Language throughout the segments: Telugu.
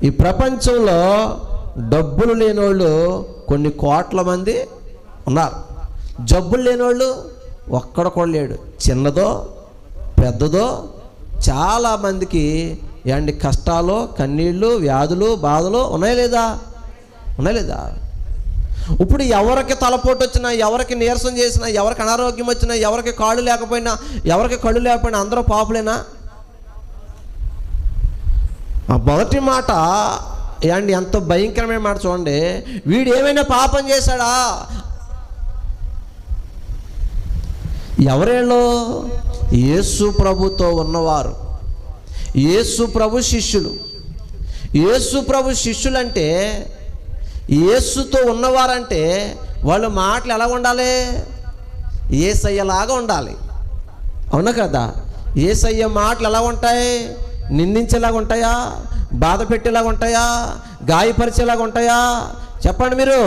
ఈ ప్రపంచంలో డబ్బులు లేనోళ్ళు కొన్ని కోట్ల మంది ఉన్నారు. జబ్బులు లేనోళ్ళు ఒక్కడ కూడా లేడు. చిన్నదో పెద్దదో చాలామందికి ఏంటి కష్టాలు, కన్నీళ్ళు, వ్యాధులు, బాధలు ఉన్నాయా లేదా? ఇప్పుడు ఎవరికి తలపోటు వచ్చినా, ఎవరికి నీరసం చేసినా, ఎవరికి అనారోగ్యం వచ్చినా, ఎవరికి కాళ్ళు లేకపోయినా, ఎవరికి కళ్ళు లేకపోయినా అందరూ పాపులేనా? ఆ మొదటి మాట ఏంటి ఎంత భయంకరమైన మాట చూడండి. వీడు ఏమైనా పాపం చేశాడా? ఎవరేళ్ళు? యేసు ప్రభుతో ఉన్నవారు, యేసు ప్రభు శిష్యులు. యేసు ప్రభు శిష్యులంటే, యేసుతో ఉన్నవారంటే వాళ్ళ మాటలు ఎలా ఉండాలి? యేసయ్యలాగా ఉండాలి. అవునా కదా? యేసయ్య మాటలు ఎలా ఉంటాయి? నిందించేలాగా ఉంటాయా? బాధ పెట్టేలాగా ఉంటాయా? గాయపరిచేలాగా ఉంటాయా? చెప్పండి మీరు.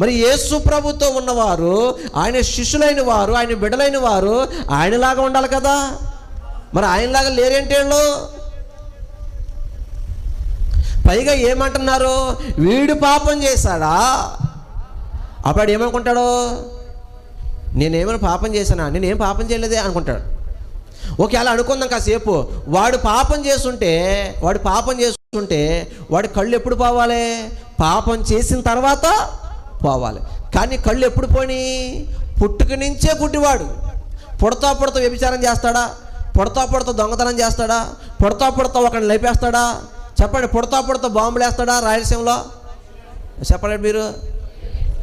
మరి యేసు ప్రభుతో ఉన్నవారు, ఆయన శిష్యులైన వారు, ఆయన బిడ్డలైన వారు ఆయనలాగా ఉండాలి కదా. మరి ఆయనలాగా లేరేంటి వాళ్ళు? పైగా ఏమంటున్నారు? వీడు పాపం చేశాడా? అప్పుడు ఏమనుకుంటాడు? నేనేమైనా పాపం చేశానా? నేనేం పాపం చేయలేదే అనుకుంటాడు. ఓకే, అలా అనుకుందాం కాసేపు. వాడు పాపం చేస్తుంటే వాడి కళ్ళు ఎప్పుడు పోవాలి? పాపం చేసిన తర్వాత పోవాలి. కానీ కళ్ళు ఎప్పుడు పోని? పుట్టుక నుంచే పుట్టివాడు పుడతా వ్యభిచారం చేస్తాడా? పుడతా దొంగతనం చేస్తాడా? పుడతా ఒకరిని లేపేస్తాడా? చెప్పండి. పుడతా బాంబులు వేస్తాడా? రాయలసీమలో చెప్పండి. మీరు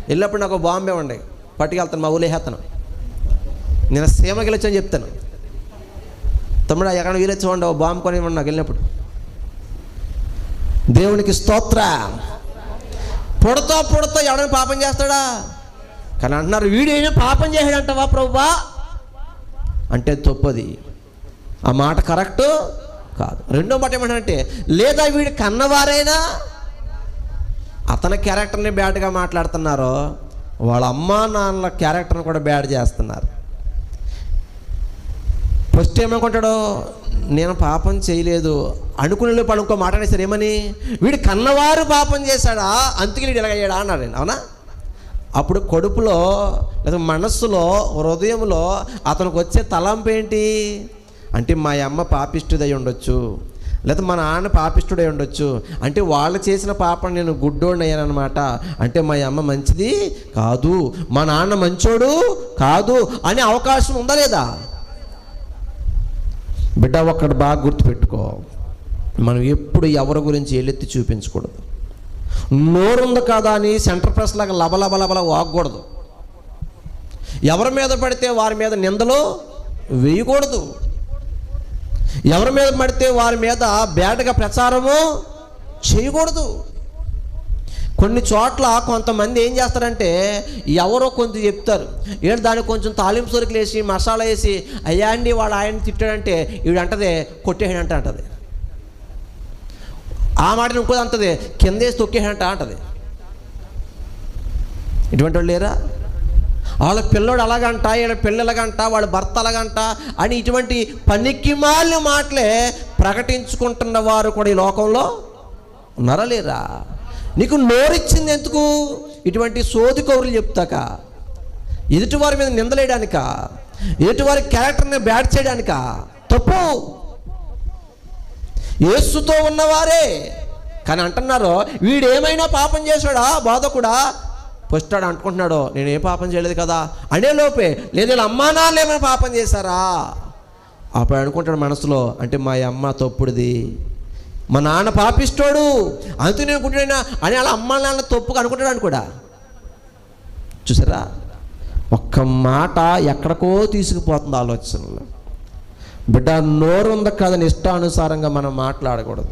వెళ్ళినప్పుడు నాకు బాంబే ఉండే పట్టుకెళ్తాను, మా ఊళ్ళో వేస్తాను. నేను సీమకి వెళ్ళొచ్చని చెప్తాను. తమ్ముడు ఎక్కడ వీలొచ్చి ఉండవు బాంబు కొని నాకు వెళ్ళినప్పుడు. దేవునికి స్తోత్రం. పుడతా ఎవడైనా పాపం చేస్తాడా? కానీ అంటున్నారు వీడైనా పాపం చేసాడంటావా ప్రభువా అంటే తప్పది. ఆ మాట కరెక్టు కాదు. రెండో మాట ఏమంటారంటే, లేదా వీడి కన్నవారైనా అతని క్యారెక్టర్ని బ్యాడ్గా మాట్లాడుతున్నారు, వాళ్ళ అమ్మా నాన్నల క్యారెక్టర్ని కూడా బ్యాడ్ చేస్తున్నారు. ఫస్ట్ ఏమనుకుంటాడు? నేను పాపం చేయలేదు అనుకునే లోపు ఇంకో మాట అనేసారు. ఏమని? వీడు కన్నవారు పాపం చేశాడా, అందుకే వీడు ఎలాగయ్యాడా అన్నాడు. అవునా? అప్పుడు కడుపులో లేదా మనస్సులో, హృదయంలో అతనికి వచ్చే తలంపు ఏంటి అంటే, మా అమ్మ పాపిష్టుదై ఉండొచ్చు, లేదా మా నాన్న పాపిష్టుడై ఉండొచ్చు, అంటే వాళ్ళు చేసిన పాపం నేను గుడ్డోడిని అయ్యానమాట, అంటే మా అమ్మ మంచిది కాదు, మా నాన్న మంచోడు కాదు అనే అవకాశం ఉందా లేదా? బిడ్డ ఒక్కడు బాగా గుర్తుపెట్టుకో, మనం ఎప్పుడు ఎవరి గురించి ఎల్లెత్తి చూపించకూడదు. నోరుంది కదా అని సెంటర్ ప్రెస్ లాగా లబలబలబల వాగకూడదు. ఎవరి మీద పడితే వారి మీద నిందలు వేయకూడదు. ఎవరి మీద పడితే వారి మీద బ్యాడ్గా ప్రచారము చేయకూడదు. కొన్ని చోట్ల కొంతమంది ఏం చేస్తారంటే, ఎవరో కొంత చెప్తారు, ఏడు దానికి కొంచెం తాలింపు సరుకులు వేసి మసాలా వేసి, అయ్యా అండి వాడు ఆయన తిట్టాడంటే వీడు అంటదే కొట్టేసాడంట అంటది. ఆ మాటని ఇంకోది అంటది, కిందేసి తొక్కేసాడంట అంటది. ఇటువంటి వాళ్ళు లేరా? వాళ్ళ పిల్లోడు అలాగంట, వీళ్ళ పిల్ల ఎలాగంట, వాళ్ళ భర్త అలాగంట అని ఇటువంటి పనికిమాలిన మాటలే ప్రకటించుకుంటున్న వారు కూడా ఈ లోకంలో ఉన్నారా లేరా? నీకు నోరిచ్చింది ఎందుకు? ఇటువంటి సోది కౌరులు చెప్తాక, ఎదుటివారి మీద నిందలేయడానిక, ఎదుటివారి క్యారెక్టర్ని బ్యాడ్ చేయడానిక? తప్పు. యేసుతో ఉన్నవారే కానీ అంటున్నారు వీడేమైనా పాపం చేశాడా బోధకుడా? పొస్తాడు అనుకుంటున్నాడు నేను ఏ పాపం చేయలేదు కదా అనే లోపే, లేదు వీళ్ళ అమ్మా నాన్నలు ఏమైనా పాపం చేశారా? అప్పుడు అనుకుంటాడు మనసులో, అంటే మా అమ్మ తప్పుడుది, మా నాన్న పాపిస్తోడు, అందుకు నేను అనుకుంటున్నా అని వాళ్ళ అమ్మ నాన్న తప్పుగా అనుకుంటాడు కూడా. చూసారా? ఒక్క మాట ఎక్కడికో తీసుకుపోతుంది ఆలోచనలో. బిడ్డ నోరు ఉంది కదని ఇష్టానుసారంగా మనం మాట్లాడకూడదు.